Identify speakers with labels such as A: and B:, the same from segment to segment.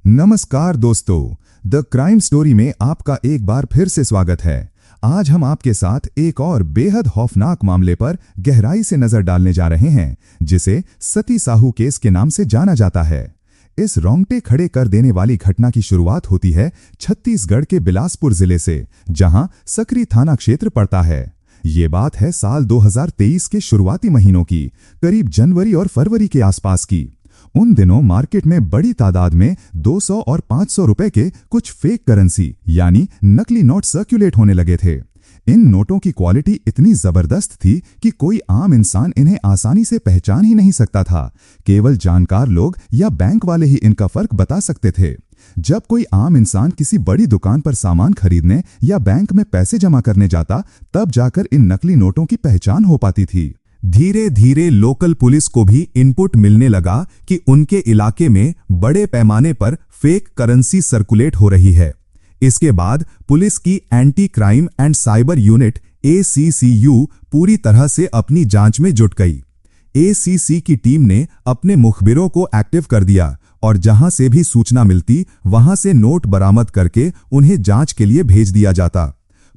A: नमस्कार दोस्तों, the crime story में आपका एक बार फिर से स्वागत है। आज हम आपके साथ एक और बेहद खौफनाक मामले पर गहराई से नजर डालने जा रहे हैं, जिसे सती साहू केस के नाम से जाना जाता है। इस रोंगटे खड़े कर देने वाली घटना की शुरुआत होती है छत्तीसगढ़ के बिलासपुर जिले से, जहां सकरी थाना क्षेत्र पड़ता है। ये बात है साल 2023 के शुरुआती महीनों की, करीब जनवरी और फरवरी के आसपास की। उन दिनों मार्केट में बड़ी तादाद में 200 और 500 रुपए के कुछ फेक करेंसी यानी नकली नोट सर्कुलेट होने लगे थे। इन नोटों की क्वालिटी इतनी जबरदस्त थी कि कोई आम इंसान इन्हें आसानी से पहचान ही नहीं सकता था। केवल जानकार लोग या बैंक वाले ही इनका फर्क बता सकते थे। जब कोई आम इंसान किसी बड़ी दुकान पर सामान खरीदने या बैंक में पैसे जमा करने जाता, तब जाकर इन नकली नोटों की पहचान हो पाती थी। धीरे धीरे लोकल पुलिस को भी इनपुट मिलने लगा कि उनके इलाके में बड़े पैमाने पर फेक करेंसी सर्कुलेट हो रही है। इसके बाद पुलिस की anti crime and cyber unit ACCU पूरी तरह से अपनी जांच में जुट गई। ACC की टीम ने अपने मुखबिरों को एक्टिव कर दिया और जहां से भी सूचना मिलती वहां से नोट बरामद करके उन्हें जांच के लिए भेज दिया जाता।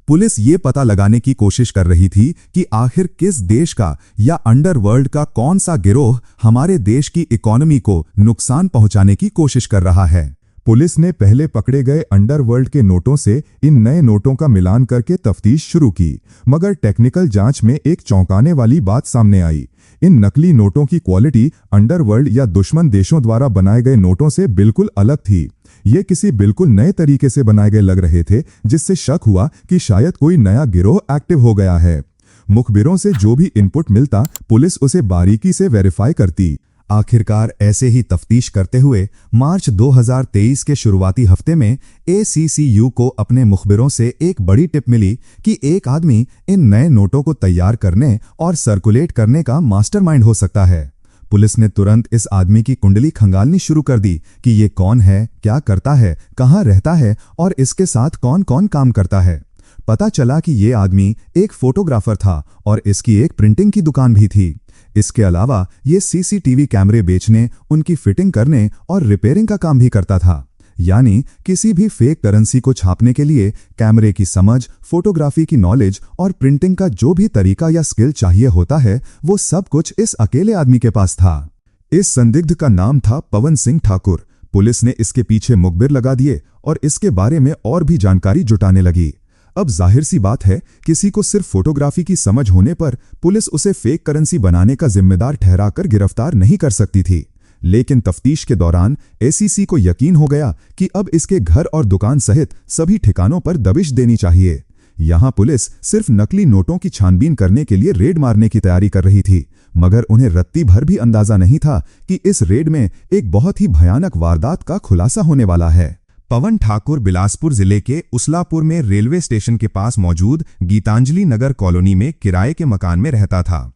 A: पुलिस ये पता लगाने की कोशिश कर रही थी कि आखिर किस देश का या अंडरवर्ल्ड का कौन सा गिरोह हमारे देश की इकोनॉमी को नुकसान पहुंचाने की कोशिश कर रहा है। पुलिस ने पहले पकड़े गए अंडरवर्ल्ड के नोटों से इन नए नोटों का मिलान करके तफ्तीश शुरू की, मगर टेक्निकल जांच में एक चौंकाने वाली बात सामने आई। इन नकली नोटों की क्वालिटी अंडरवर्ल्ड या दुश्मन देशों द्वारा बनाए गए नोटों से बिल्कुल अलग थी। ये किसी बिल्कुल नए तरीके से बनाए गए लग रहे थे, जिससे शक हुआ कि शायद कोई नया गिरोह एक्टिव हो गया है। मुखबिरों से जो भी इनपुट मिलता, पुलिस उसे बारीकी से वेरीफाई करती। आखिरकार ऐसे ही तफ्तीश करते हुए मार्च 2023 के शुरुआती हफ्ते में ACCU को अपने मुखबिरों से एक बड़ी टिप मिली कि एक आदमी इन नए नोटों को तैयार करने और सर्कुलेट करने का मास्टरमाइंड हो सकता है। पुलिस ने तुरंत इस आदमी की कुंडली खंगालनी शुरू कर दी कि ये कौन है, क्या करता है, कहाँ रहता है और इसके साथ कौन कौन काम करता है। पता चला कि ये आदमी एक फोटोग्राफर था और इसकी एक प्रिंटिंग की दुकान भी थी। इसके अलावा ये CCTV कैमरे बेचने, उनकी फिटिंग करने और रिपेयरिंग का काम भी करता था। यानी किसी भी फेक करेंसी को छापने के लिए कैमरे की समझ, फोटोग्राफी की नॉलेज और प्रिंटिंग का जो भी तरीका या स्किल चाहिए होता है, वो सब कुछ इस अकेले आदमी के पास था। इस संदिग्ध का नाम था पवन सिंह ठाकुर। पुलिस ने इसके पीछे मुखबिर लगा दिए और इसके बारे में और भी जानकारी जुटाने लगी। अब जाहिर सी बात है, किसी को सिर्फ फोटोग्राफी की समझ होने पर पुलिस उसे फेक करेंसी बनाने का जिम्मेदार ठहराकर गिरफ्तार नहीं कर सकती थी। लेकिन तफ्तीश के दौरान ACC को यकीन हो गया कि अब इसके घर और दुकान सहित सभी ठिकानों पर दबिश देनी चाहिए। यहां पुलिस सिर्फ नकली नोटों की छानबीन करने के लिए रेड मारने की तैयारी कर रही थी, मगर उन्हें रत्ती भर भी अंदाजा नहीं था कि इस रेड में एक बहुत ही भयानक वारदात का खुलासा होने वाला है। पवन ठाकुर बिलासपुर जिले के उसलापुर में रेलवे स्टेशन के पास मौजूद गीतांजलि नगर कॉलोनी में किराए के मकान में रहता था।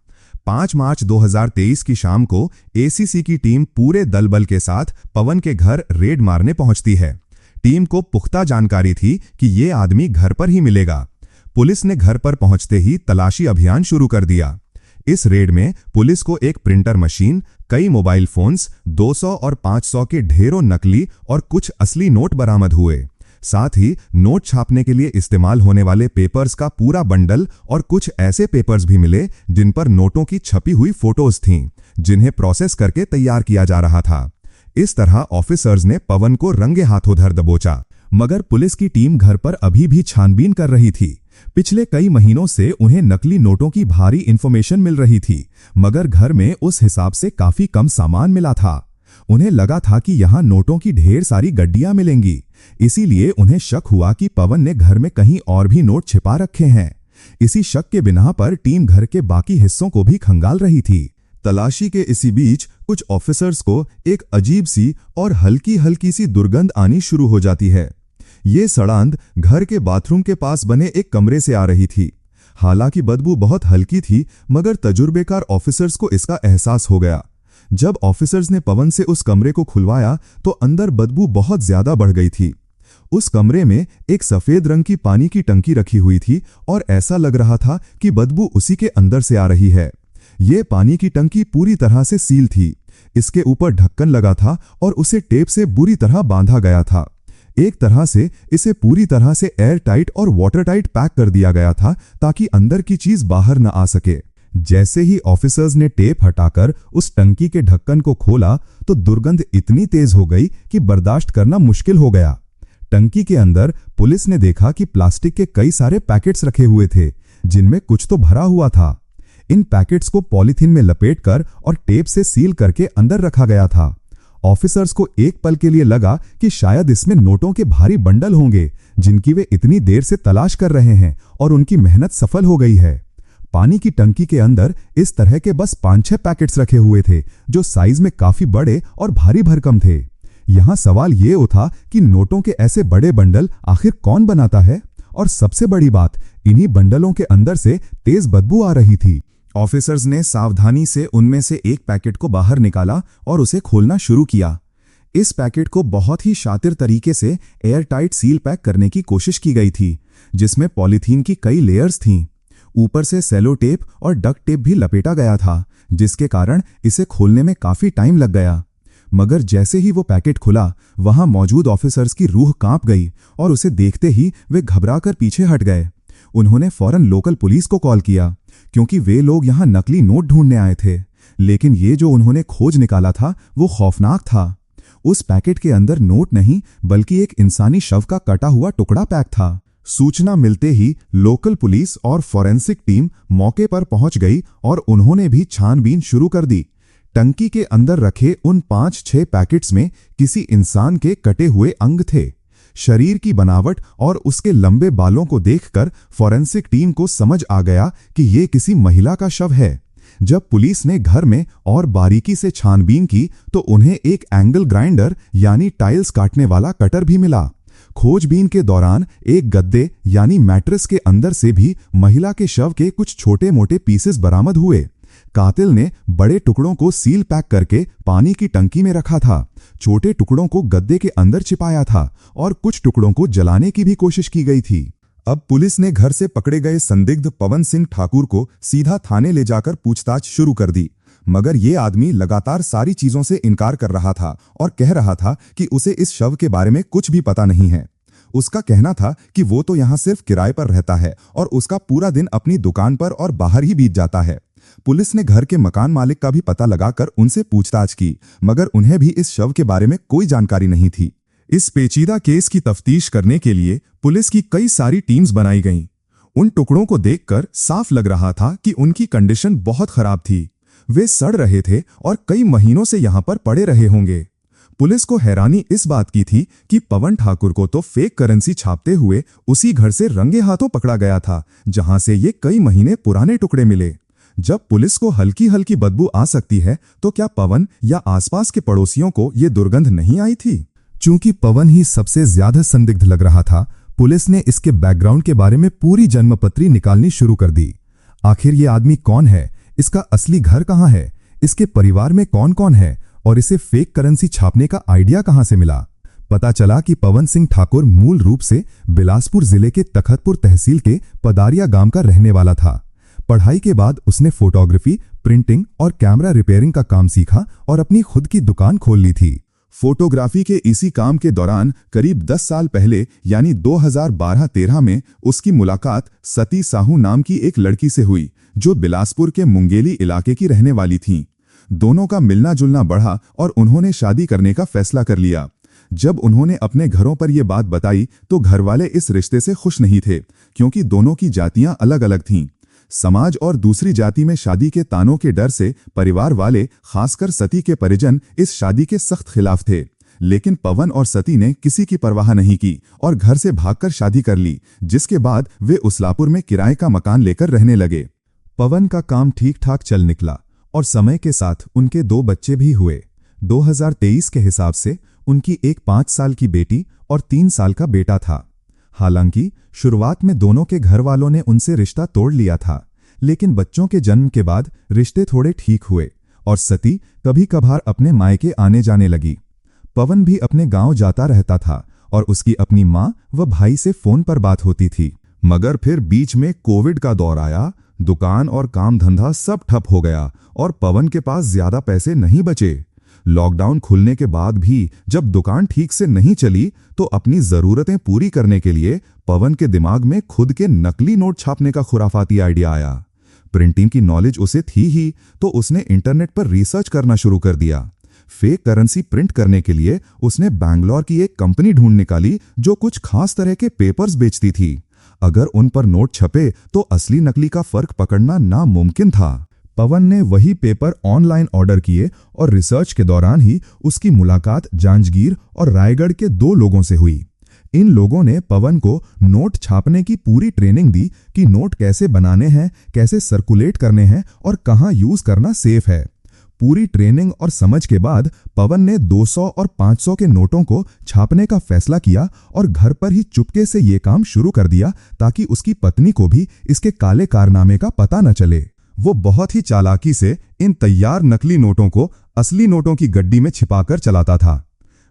A: 5 मार्च 2023 की शाम को ACC की टीम पूरे दल बल के साथ पवन के घर रेड मारने पहुंचती है। टीम को पुख्ता जानकारी थी कि ये आदमी घर पर ही मिलेगा। पुलिस ने घर पर पहुंचते ही तलाशी अभियान शुरू कर दिया। इस रेड में पुलिस को एक प्रिंटर मशीन, कई मोबाइल फोन्स, 200 और 500 के ढेरों नकली और कुछ असली नोट बरामद हुए। साथ ही नोट छापने के लिए इस्तेमाल होने वाले पेपर्स का पूरा बंडल और कुछ ऐसे पेपर्स भी मिले जिन पर नोटों की छपी हुई फोटोज थीं, जिन्हें प्रोसेस करके तैयार किया जा रहा था। इस तरह ऑफिसर्स ने पवन को रंगे हाथों धर दबोचा, मगर पुलिस की टीम घर पर अभी भी छानबीन कर रही थी। पिछले कई महीनों से उन्हें नकली नोटों की भारी इंफॉर्मेशन मिल रही थी, मगर घर में उस हिसाब से काफी कम सामान मिला था। उन्हें लगा था कि यहाँ नोटों की ढेर सारी गड्डियां मिलेंगी, इसीलिए उन्हें शक हुआ कि पवन ने घर में कहीं और भी नोट छिपा रखे हैं। इसी शक के बिना पर टीम घर के बाकी हिस्सों को भी खंगाल रही थी। तलाशी के इसी बीच कुछ ऑफिसर्स को एक अजीब सी और हल्की हल्की सी दुर्गंध आनी शुरू हो जाती है। ये सड़ांध घर के बाथरूम के पास बने एक कमरे से आ रही थी। हालांकि बदबू बहुत हल्की थी, मगर तजुर्बेकार ऑफिसर्स को इसका एहसास हो गया। जब ऑफिसर्स ने पवन से उस कमरे को खुलवाया तो अंदर बदबू बहुत ज्यादा बढ़ गई थी। उस कमरे में एक सफेद रंग की पानी की टंकी रखी हुई थी और ऐसा लग रहा था कि बदबू उसी के अंदर से आ रही है। ये पानी की टंकी पूरी तरह से सील थी, इसके ऊपर ढक्कन लगा था और उसे टेप से बुरी तरह बांधा गया था। एक तरह से इसे पूरी तरह से एयर टाइट और वाटर टाइट पैक कर दिया गया था ताकि अंदर की चीज बाहर न आ सके। जैसे ही ऑफिसर्स ने टेप हटाकर उस टंकी के ढक्कन को खोला तो दुर्गंध इतनी तेज हो गई कि बर्दाश्त करना मुश्किल हो गया। टंकी के अंदर पुलिस ने देखा कि प्लास्टिक के कई सारे पैकेट्स रखे हुए थे जिनमें कुछ तो भरा हुआ था। इन पैकेट्स को पॉलीथीन में लपेटकर और टेप से सील करके अंदर रखा गया था। ऑफिसर्स को एक पल के लिए लगा कि शायद इसमें नोटों के भारी बंडल होंगे जिनकी वे इतनी देर से तलाश कर रहे हैं और उनकी मेहनत सफल हो गई है। पानी की टंकी के अंदर इस तरह के बस 5-6 पैकेट्स रखे हुए थे जो साइज में काफी बड़े और भारी भरकम थे। यहां सवाल ये उठा कि नोटों के ऐसे बड़े बंडल आखिर कौन बनाता है, और सबसे बड़ी बात, इन्हीं बंडलों के अंदर से तेज बदबू आ रही थी। ऑफिसर्स ने सावधानी से उनमें से एक पैकेट को बाहर निकाला और उसे खोलना शुरू किया। इस पैकेट को बहुत ही शातिर तरीके से एयर टाइट सील पैक करने की कोशिश की गई थी, जिसमें पॉलीथीन की कई लेयर्स थीं। ऊपर से सेलो टेप और डक्ट टेप भी लपेटा गया था, जिसके कारण इसे खोलने में काफी टाइम लग गया। मगर जैसे ही वो पैकेट खुला, वहां मौजूद ऑफिसर्स की रूह कांप गई और उसे देखते ही वे घबराकर पीछे हट गए। उन्होंने फौरन लोकल पुलिस को कॉल किया, क्योंकि वे लोग यहां नकली नोट ढूंढने आए थे। लेकिन ये जो उन्होंने खोज निकाला था वो खौफनाक था। उस पैकेट के अंदर नोट नहीं बल्कि एक इंसानी शव का कटा हुआ टुकड़ा पैक था। सूचना मिलते ही लोकल पुलिस और फॉरेंसिक टीम मौके पर पहुंच गई और उन्होंने भी छानबीन शुरू कर दी। टंकी के अंदर रखे उन 5-6 पैकेट्स में किसी इंसान के कटे हुए अंग थे। शरीर की बनावट और उसके लंबे बालों को देखकर फॉरेंसिक टीम को समझ आ गया कि ये किसी महिला का शव है। जब पुलिस ने घर में और बारीकी से छानबीन की तो उन्हें एक एंगल ग्राइंडर यानी टाइल्स काटने वाला कटर भी मिला। खोजबीन के दौरान एक गद्दे यानी मैट्रेस के अंदर से भी महिला के शव के कुछ छोटे मोटे पीसेस बरामद हुए। कातिल ने बड़े टुकड़ों को सील पैक करके पानी की टंकी में रखा था, छोटे टुकड़ों को गद्दे के अंदर छिपाया था और कुछ टुकड़ों को जलाने की भी कोशिश की गई थी। अब पुलिस ने घर से पकड़े गए संदिग्ध पवन सिंह ठाकुर को सीधा थाने ले जाकर पूछताछ शुरू कर दी। मगर ये आदमी लगातार सारी चीजों से इनकार कर रहा था और कह रहा था कि उसे इस शव के बारे में कुछ भी पता नहीं है। उसका कहना था कि वो तो यहाँ सिर्फ किराए पर रहता है और उसका पूरा दिन अपनी दुकान पर और बाहर ही बीत जाता है। पुलिस ने घर के मकान मालिक का भी पता लगाकर उनसे पूछताछ की, मगर उन्हें भी इस शव के बारे में कोई जानकारी नहीं थी। इस पेचीदा केस की तफ्तीश करने के लिए पुलिस की कई सारी टीम्स बनाई गईं। उन टुकड़ों को देखकर साफ लग रहा था कि उनकी कंडीशन बहुत खराब थी। वे सड़ रहे थे और कई महीनों से यहाँ पर पड़े रहे होंगे। पुलिस को हैरानी इस बात की थी कि पवन ठाकुर को तो फेक करेंसी छापते हुए उसी घर से रंगे हाथों पकड़ा गया था जहां से ये कई महीने पुराने टुकड़े मिले। जब पुलिस को हल्की हल्की बदबू आ सकती है तो क्या पवन या आसपास के पड़ोसियों को ये दुर्गंध नहीं आई थी? चूंकि पवन ही सबसे ज्यादा संदिग्ध लग रहा था, पुलिस ने इसके बैकग्राउंड के बारे में पूरी जन्मपत्री निकालनी शुरू कर दी। आखिर ये आदमी कौन है, इसका असली घर कहाँ है, इसके परिवार में कौन कौन है और इसे फेक करेंसी छापने का आइडिया कहां से मिला? पता चला कि पवन सिंह ठाकुर मूल रूप से बिलासपुर जिले के तखतपुर तहसील के पदारिया गांव का रहने वाला था। पढ़ाई के बाद उसने फोटोग्राफी, प्रिंटिंग और कैमरा रिपेयरिंग का काम सीखा और अपनी खुद की दुकान खोल ली थी। फोटोग्राफी के इसी काम के दौरान करीब 10 साल पहले यानी 2012-13 में उसकी मुलाकात सती साहू नाम की एक लड़की से हुई जो बिलासपुर के मुंगेली इलाके की रहने वाली थी। दोनों का मिलना जुलना बढ़ा और उन्होंने शादी करने का फैसला कर लिया। जब उन्होंने अपने घरों पर यह बात बताई तो घरवाले इस रिश्ते से खुश नहीं थे, क्योंकि दोनों की जातियां अलग अलग थीं। समाज और दूसरी जाति में शादी के तानों के डर से परिवार वाले, खासकर सती के परिजन, इस शादी के सख्त खिलाफ थे। लेकिन पवन और सती ने किसी की परवाह नहीं की और घर से भागकर शादी कर ली, जिसके बाद वे उसलापुर में किराए का मकान लेकर रहने लगे। पवन का काम ठीक ठाक चल निकला और समय के साथ उनके 2 बच्चे भी हुए। 2023 के हिसाब से उनकी एक 5 साल की बेटी और 3 साल का बेटा था। हालांकि शुरुआत में दोनों के घर वालों ने उनसे रिश्ता तोड़ लिया था, लेकिन बच्चों के जन्म के बाद रिश्ते थोड़े ठीक हुए और सती कभी कभार अपने मायके आने जाने लगी। पवन भी अपने गांव जाता रहता था और उसकी अपनी माँ व भाई से फोन पर बात होती थी। मगर फिर बीच में कोविड का दौर आया, दुकान और काम धंधा सब ठप हो गया और पवन के पास ज्यादा पैसे नहीं बचे। लॉकडाउन खुलने के बाद भी जब दुकान ठीक से नहीं चली तो अपनी जरूरतें पूरी करने के लिए पवन के दिमाग में खुद के नकली नोट छापने का खुराफाती आइडिया आया। प्रिंटिंग की नॉलेज उसे थी ही, तो उसने इंटरनेट पर रिसर्च करना शुरू कर दिया। फेक करेंसी प्रिंट करने के लिए उसने बैंगलोर की एक कंपनी ढूंढ निकाली जो कुछ खास तरह के पेपर्स बेचती थी। अगर उन पर नोट छपे तो असली नकली का फर्क पकड़ना नामुमकिन था। पवन ने वही पेपर ऑनलाइन ऑर्डर किए और रिसर्च के दौरान ही उसकी मुलाकात जांजगीर और रायगढ़ के 2 लोगों से हुई। इन लोगों ने पवन को नोट छापने की पूरी ट्रेनिंग दी कि नोट कैसे बनाने हैं, कैसे सर्कुलेट करने हैं और कहां यूज करना सेफ है। पूरी ट्रेनिंग और समझ के बाद पवन ने 200 और 500 के नोटों को छापने का फैसला किया और घर पर ही चुपके से ये काम शुरू कर दिया ताकि उसकी पत्नी को भी इसके काले कारनामे का पता न चले। वो बहुत ही चालाकी से इन तैयार नकली नोटों को असली नोटों की गड्डी में छिपाकर चलाता था।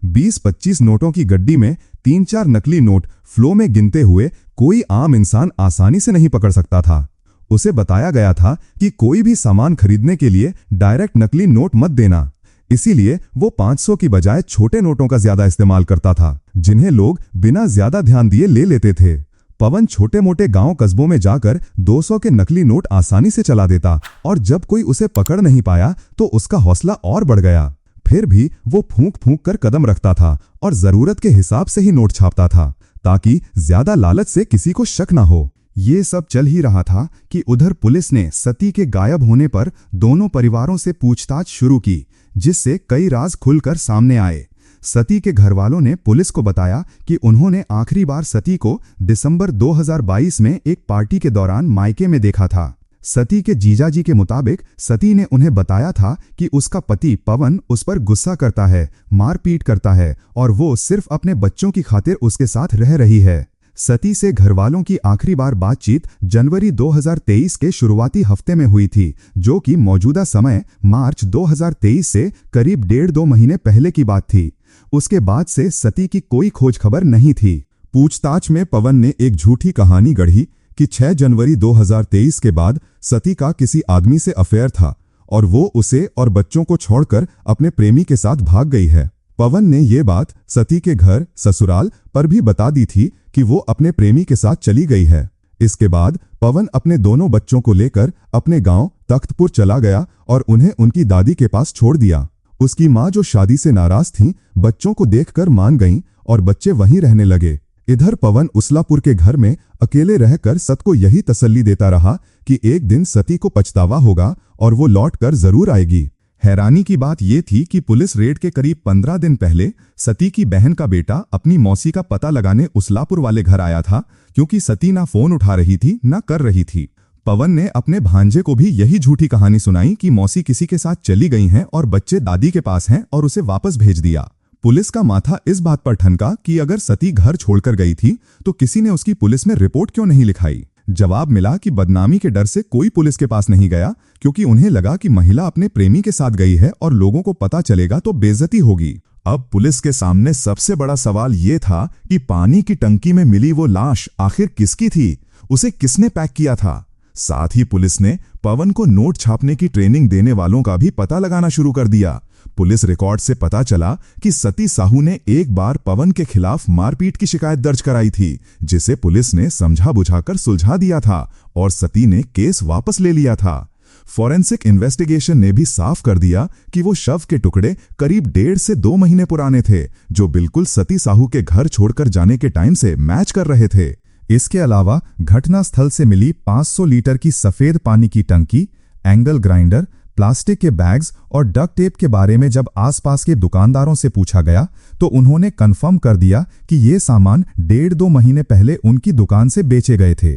A: 20-25 नोटों की गड्डी में 3-4 नकली नोट फ्लो में गिनते हुए कोई आम इंसान आसानी से नहीं पकड़ सकता था। उसे बताया गया था कि कोई भी सामान खरीदने के लिए डायरेक्ट नकली नोट मत देना, इसीलिए वो 500 की बजाय छोटे नोटों का ज्यादा इस्तेमाल करता था, जिन्हें लोग बिना ज्यादा ध्यान दिए ले लेते थे। पवन छोटे मोटे गांव कस्बों में जाकर 200 के नकली नोट आसानी से चला देता और जब कोई उसे पकड़ नहीं पाया तो उसका हौसला और बढ़ गया। फिर भी वो फूंक फूंक कर कदम रखता था और जरूरत के हिसाब से ही नोट छापता था ताकि ज्यादा लालच से किसी को शक ना हो। ये सब चल ही रहा था कि उधर पुलिस ने सती के गायब होने पर दोनों परिवारों से पूछताछ शुरू की, जिससे कई राज खुलकर सामने आए। सती के घरवालों ने पुलिस को बताया कि उन्होंने आखिरी बार सती को दिसंबर 2022 में एक पार्टी के दौरान मायके में देखा था। सती के जीजाजी के मुताबिक सती ने उन्हें बताया था कि उसका पति पवन उस पर गुस्सा करता है, मारपीट करता है और वो सिर्फ अपने बच्चों की खातिर उसके साथ रह रही है। सती से घरवालों की आखिरी बार बातचीत जनवरी 2023 के शुरुआती हफ्ते में हुई थी, जो कि मौजूदा समय मार्च 2023 से करीब 1.5-2 महीने पहले की बात थी। उसके बाद से सती की कोई खोज खबर नहीं थी। पूछताछ में पवन ने एक झूठी कहानी गढ़ी कि 6 जनवरी 2023 के बाद सती का किसी आदमी से अफेयर था और वो उसे और बच्चों को छोड़कर अपने प्रेमी के साथ भाग गई है। पवन ने ये बात सती के घर ससुराल पर भी बता दी थी कि वो अपने प्रेमी के साथ चली गई है। इसके बाद पवन अपने दोनों बच्चों को लेकर अपने गांव तख्तपुर चला गया और उन्हें उनकी दादी के पास छोड़ दिया। उसकी माँ, जो शादी से नाराज थीं, बच्चों को देखकर मान गईं और बच्चे वहीं रहने लगे। इधर पवन उसलापुर के घर में अकेले रहकर सत को यही तसल्ली देता रहा कि एक दिन सती को पछतावा होगा और वो लौट कर जरूर आएगी। हैरानी की बात यह थी कि पुलिस रेड के करीब 15 दिन पहले सती की बहन का बेटा अपनी मौसी का पता लगाने उसलापुर वाले घर आया था, क्योंकि सती ना फोन उठा रही थी ना कर रही थी। पवन ने अपने भांजे को भी यही झूठी कहानी सुनाई कि मौसी किसी के साथ चली गई हैं और बच्चे दादी के पास हैं और उसे वापस भेज दिया। पुलिस का माथा इस बात पर ठनका कि अगर सती घर छोड़कर गई थी तो किसी ने उसकी पुलिस में रिपोर्ट क्यों नहीं लिखाई। जवाब मिला कि बदनामी के डर से कोई पुलिस के पास नहीं गया, क्योंकि उन्हें लगा कि महिला अपने प्रेमी के साथ गई है और लोगों को पता चलेगा तो बेइज्जती होगी। अब पुलिस के सामने सबसे बड़ा सवाल ये था कि पानी की टंकी में मिली वो लाश आखिर किसकी थी, उसे किसने पैक किया था। साथ ही पुलिस ने पवन को नोट छापने की ट्रेनिंग देने वालों का भी पता लगाना शुरू कर दिया। पुलिस रिकॉर्ड से पता चला कि सती साहू ने एक बार पवन के खिलाफ मारपीट की शिकायत दर्ज कराई थी, जिसे पुलिस ने समझा बुझाकर सुलझा दिया था और सती ने केस वापस ले लिया था। फॉरेंसिक इन्वेस्टिगेशन ने भी साफ कर दिया कि वो शव के टुकड़े करीब 1.5 से 2 महीने पुराने थे, जो बिल्कुल सती साहू के घर छोड़कर जाने के टाइम से मैच कर रहे थे। इसके अलावा घटना स्थल से मिली 500 लीटर की सफेद पानी की टंकी, एंगल ग्राइंडर, प्लास्टिक के बैग्स और डक्ट टेप के बारे में जब आसपास के दुकानदारों से पूछा गया तो उन्होंने कंफर्म कर दिया कि ये सामान 1.5-2 महीने पहले उनकी दुकान से बेचे गए थे।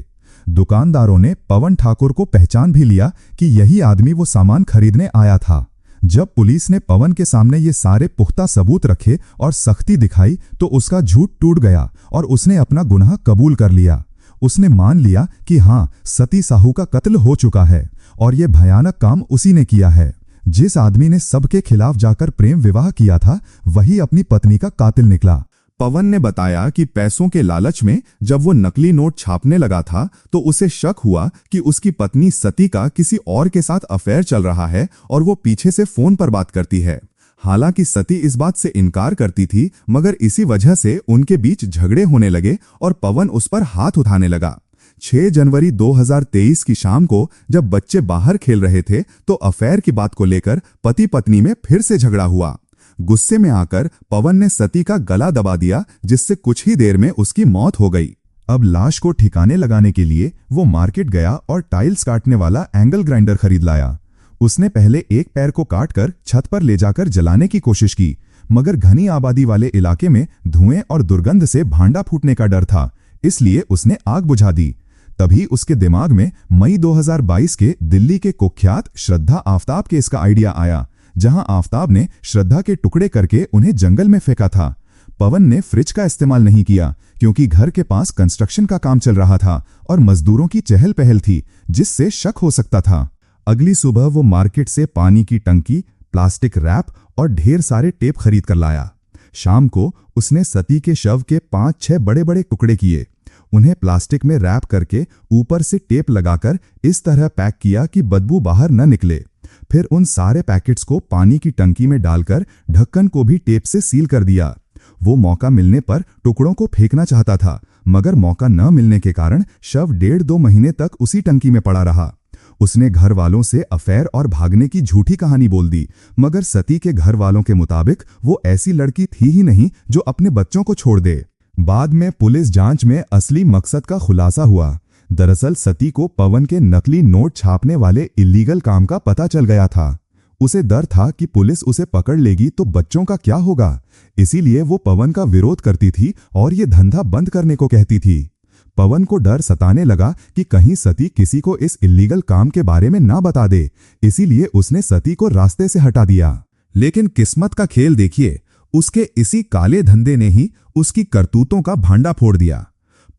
A: दुकानदारों ने पवन ठाकुर को पहचान भी लिया कि यही आदमी वो सामान खरीदने आया था। जब पुलिस ने पवन के सामने ये सारे पुख्ता सबूत रखे और सख्ती दिखाई तो उसका झूठ टूट गया और उसने अपना गुनाह कबूल कर लिया। उसने मान लिया कि हाँ, सती साहू का कत्ल हो चुका है और ये भयानक काम उसी ने किया है। जिस आदमी ने सबके खिलाफ जाकर प्रेम विवाह किया था, वही अपनी पत्नी का कातिल निकला। पवन ने बताया कि पैसों के लालच में जब वो नकली नोट छापने लगा था तो उसे शक हुआ कि उसकी पत्नी सती का किसी और के साथ अफेयर चल रहा है और वो पीछे से फोन पर बात करती है। हालांकि सती इस बात से इनकार करती थी, मगर इसी वजह से उनके बीच झगड़े होने लगे और पवन उस पर हाथ उठाने लगा। 6 जनवरी 2023 की शाम को जब बच्चे बाहर खेल रहे थे तो अफेयर की बात को लेकर पति पत्नी में फिर से झगड़ा हुआ। गुस्से में आकर पवन ने सती का गला दबा दिया, जिससे कुछ ही देर में उसकी मौत हो गई। अब लाश को ठिकाने लगाने के लिए वो मार्केट गया और टाइल्स काटने वाला एंगल ग्राइंडर खरीद लाया। उसने पहले एक पैर को काटकर छत पर ले जाकर जलाने की कोशिश की, मगर घनी आबादी वाले इलाके में धुएं और दुर्गंध से भांडा फूटने का डर था, इसलिए उसने आग बुझा दी। तभी उसके दिमाग में मई 2022 के दिल्ली के कुख्यात श्रद्धा आफ्ताब केस का आइडिया आया, जहां आफ्ताब ने श्रद्धा के टुकड़े करके उन्हें जंगल में फेंका था। पवन ने फ्रिज का इस्तेमाल नहीं किया, क्योंकि घर के पास कंस्ट्रक्शन का काम चल रहा था और मजदूरों की चहल पहल थी, जिससे शक हो सकता था। अगली सुबह वो मार्केट से पानी की टंकी, प्लास्टिक रैप और ढेर सारे टेप खरीद कर लाया। शाम को उसने सती के शव के 5-6 बड़े-बड़े टुकड़े किए। उन्हें प्लास्टिक में रैप करके ऊपर से टेप लगाकर इस तरह पैक किया कि बदबू बाहर न निकले। फिर उन सारे पैकेट्स को पानी की टंकी में डालकर ढक्कन को भी टेप से सील कर दिया। वो मौका मिलने पर टुकड़ों को फेंकना चाहता था, मगर मौका न मिलने के कारण शव 1.5-2 महीने तक उसी टंकी में पड़ा रहा। उसने घर वालों से अफेयर और भागने की झूठी कहानी बोल दी, मगर सती के घर वालों के मुताबिक वो ऐसी लड़की थी ही नहीं जो अपने बच्चों को छोड़ दे। बाद में पुलिस जांच में असली मकसद का खुलासा हुआ। दरअसल सती को पवन के नकली नोट छापने वाले इलीगल काम का पता चल गया था। उसे डर था कि पुलिस उसे पकड़ लेगी तो बच्चों का क्या होगा, इसीलिए वो पवन का विरोध करती थी और ये धंधा बंद करने को कहती थी। पवन को डर सताने लगा कि कहीं सती किसी को इस इलीगल काम के बारे में ना बता दे, इसीलिए उसने सती को रास्ते से हटा दिया। लेकिन किस्मत का खेल देखिए, उसके इसी काले धंधे ने ही उसकी करतूतों का भांडा फोड़ दिया।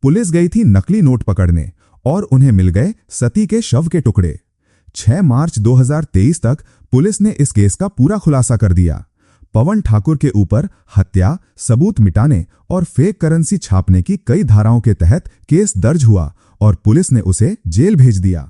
A: पुलिस गई थी नकली नोट पकड़ने और उन्हें मिल गए सती के शव के टुकड़े। 6 मार्च 2023 तक पुलिस ने इस केस का पूरा खुलासा कर दिया। पवन ठाकुर के ऊपर हत्या, सबूत मिटाने और फेक करेंसी छापने की कई धाराओं के तहत केस दर्ज हुआ और पुलिस ने उसे जेल भेज दिया।